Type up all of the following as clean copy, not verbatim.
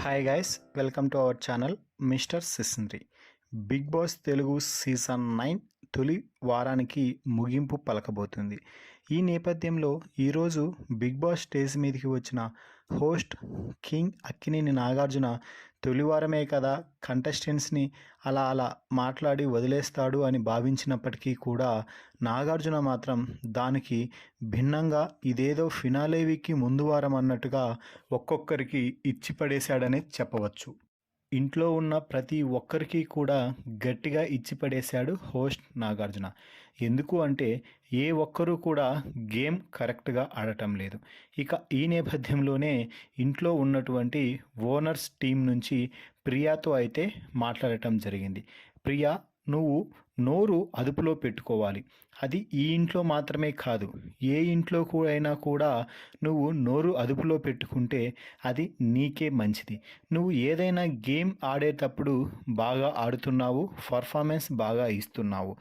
Hi guys, welcome to our channel mister Sisindri. Big boss Telugu season 9 తొలి వారానికి ముగింపు పలకబోతుంది. ఈ నేపథ్యంలో ఈరోజు బిగ్ బాస్ స్టేజ్ మీదకి వచ్చిన హోస్ట్ కింగ్ అక్కినేని నాగార్జున తొలి వారమే కదా కంటెస్టెంట్స్ని అలా మాట్లాడి వదిలేస్తాడు అని భావించినప్పటికీ కూడా నాగార్జున మాత్రం దానికి భిన్నంగా ఇదేదో ఫినాలే వీక్కి ముందు వారం అన్నట్టుగా ఒక్కొక్కరికి ఇచ్చి పడేశాడనే చెప్పవచ్చు. ఇంట్లో ఉన్న ప్రతి ఒక్కరికి కూడా గట్టిగా ఇచ్చి పడేశాడు హోస్ట్ నాగార్జున. ఎందుకు అంటే ఏ ఒక్కరూ కూడా గేమ్ కరెక్ట్గా ఆడటం లేదు. ఇక ఈ నేపథ్యంలోనే ఇంట్లో ఉన్నటువంటి ఓనర్స్ టీం నుంచి ప్రియాతో అయితే మాట్లాడటం జరిగింది. ప్రియా, నువ్వు నోరు అదుపులో పెట్టుకోవాలి. అది ఈ ఇంట్లో మాత్రమే కాదు, ఏ ఇంట్లో అయినా కూడా నువ్వు నోరు అదుపులో పెట్టుకుంటే అది నీకే మంచిది. నువ్వు ఏదైనా గేమ్ ఆడేటప్పుడు బాగా ఆడుతున్నావు, పర్ఫార్మెన్స్ బాగా ఇస్తున్నావు.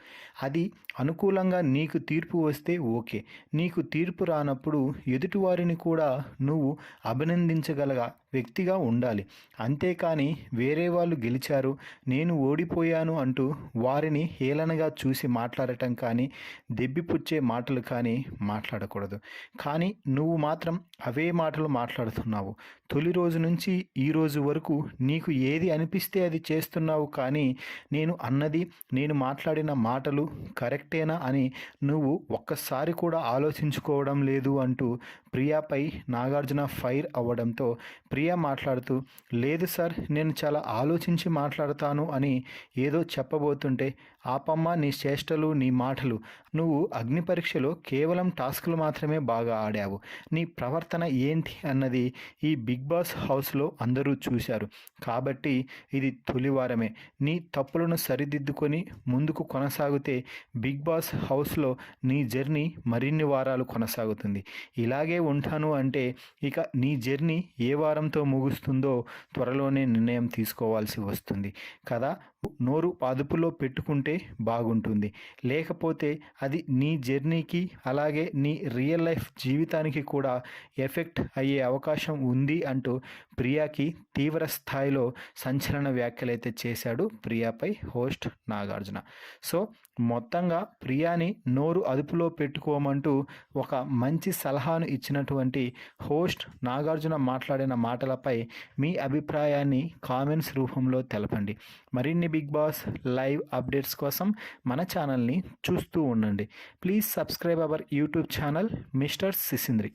అది అనుకూలంగా నీకు తీర్పు వస్తే ఓకే. నీకు తీర్పు రానప్పుడు ఎదుటివారిని కూడా నువ్వు అభినందించగల వ్యక్తిగా ఉండాలి. అంతేకాని వేరే వాళ్ళు గెలిచారు, నేను ఓడిపోయాను అంటూ వారిని హేళనగా చూసి మాట్లాడటం కానీ, దెబ్బిపుచ్చే మాటలు కానీ మాట్లాడకూడదు. కానీ నువ్వు మాత్రం అవే మాటలు మాట్లాడుతున్నావు. తొలి రోజు నుంచి ఈ రోజు వరకు నీకు ఏది అనిపిస్తే అది చేస్తున్నావు. కానీ నేను మాట్లాడిన మాటలు కరెక్టేనా అని నువ్వు ఒక్కసారి కూడా ఆలోచించుకోవడం లేదు అంటూ ప్రియాపై నాగార్జున ఫైర్ అవ్వడంతో ప్రియా మాట్లాడుతూ, లేదు సార్, నేను చాలా ఆలోచించి మాట్లాడతాను అని ఏదో చెప్పబోతుంటే, ఆపమ్మ నీ చేష్టలు, నీ మాటలు. నువ్వు అగ్ని పరీక్షలో కేవలం టాస్కులు మాత్రమే బాగా ఆడావు. నీ ప్రవర్తన ఏంటి అన్నది ఈ బిగ్ బాస్ హౌస్లో అందరూ చూశారు. కాబట్టి ఇది తొలివారమే. నీ తప్పులను సరిదిద్దుకొని ముందుకు కొనసాగితే బిగ్ బాస్ హౌస్లో నీ జర్నీ మరిన్ని వారాలు కొనసాగుతుంది. ఇలాగే ఉంటాను అంటే ఇక నీ జర్నీ ఏ వారంతో ముగుస్తుందో త్వరలోనే నిర్ణయం తీసుకోవాల్సి వస్తుంది కదా. నోరు అదుపులో పెట్టుకుంటే బాగుంటుంది. లేకపోతే అది నీ జర్నీకి అలాగే నీ రియల్ లైఫ్ జీవితానికి కూడా ఎఫెక్ట్ అయ్యే అవకాశం ఉంది అంటూ ప్రియాకి తీవ్ర స్థాయిలో సంచలన వ్యాఖ్యలైతే చేశాడు ప్రియాపై హోస్ట్ నాగార్జున. సో మొత్తంగా ప్రియాని నోరు అదుపులో పెట్టుకోమంటూ ఒక మంచి సలహాను ఇచ్చినటువంటి హోస్ట్ నాగార్జున మాట్లాడిన మాటలపై మీ అభిప్రాయాన్ని కామెంట్స్ రూపంలో తెలపండి. మరిన్ని బిగ్ బాస్ లైవ్ అప్డేట్స్ కోసం మన ఛానల్ని చూస్తూ ఉండండి. Please subscribe our YouTube channel mister సిసింద్రి.